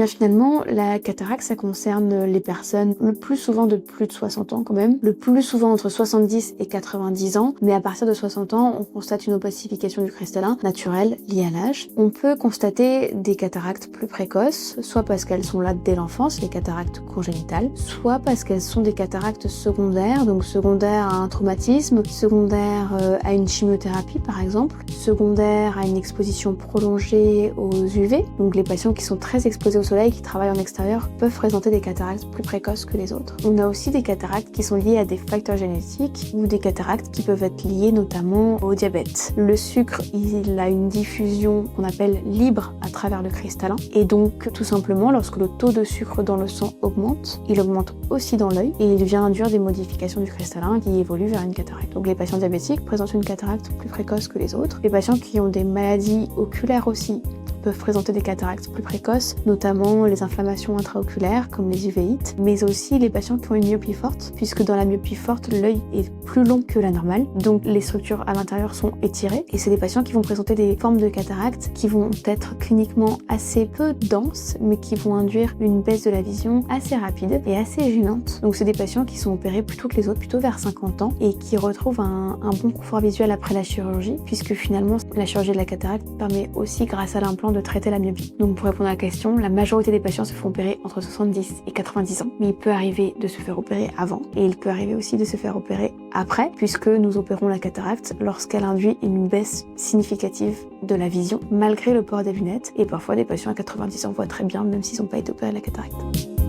bien finalement, la cataracte, ça concerne les personnes le plus souvent de plus de 60 ans quand même, le plus souvent entre 70 et 90 ans, mais à partir de 60 ans, on constate une opacification du cristallin naturelle liée à l'âge. On peut constater des cataractes plus précoces, soit parce qu'elles sont là dès l'enfance, les cataractes congénitales, soit parce qu'elles sont des cataractes secondaires, donc secondaires à un traumatisme, secondaires à une chimiothérapie par exemple, secondaires à une exposition prolongée aux UV, donc les patients qui sont très exposés au soleil, qui travaillent en extérieur, peuvent présenter des cataractes plus précoces que les autres. On a aussi des cataractes qui sont liées à des facteurs génétiques ou des cataractes qui peuvent être liées notamment au diabète. Le sucre, il a une diffusion qu'on appelle libre à travers le cristallin et donc tout simplement lorsque le taux de sucre dans le sang augmente, il augmente aussi dans l'œil et il vient induire des modifications du cristallin qui évoluent vers une cataracte. Donc les patients diabétiques présentent une cataracte plus précoce que les autres. Les patients qui ont des maladies oculaires aussi peuvent présenter des cataractes plus précoces, notamment les inflammations intraoculaires comme les uvéites, mais aussi les patients qui ont une myopie forte, puisque dans la myopie forte, l'œil est plus long que la normale, donc les structures à l'intérieur sont étirées, et c'est des patients qui vont présenter des formes de cataractes qui vont être cliniquement assez peu denses, mais qui vont induire une baisse de la vision assez rapide et assez gênante. Donc c'est des patients qui sont opérés plutôt que les autres, plutôt vers 50 ans, et qui retrouvent un bon confort visuel après la chirurgie, puisque finalement la chirurgie de la cataracte permet aussi, grâce à l'implant, de traiter la myopie. Donc pour répondre à la question, la majorité des patients se font opérer entre 70 et 90 ans, mais il peut arriver de se faire opérer avant et il peut arriver aussi de se faire opérer après, puisque nous opérons la cataracte lorsqu'elle induit une baisse significative de la vision malgré le port des lunettes, et parfois des patients à 90 ans voient très bien même s'ils n'ont pas été opérés de la cataracte.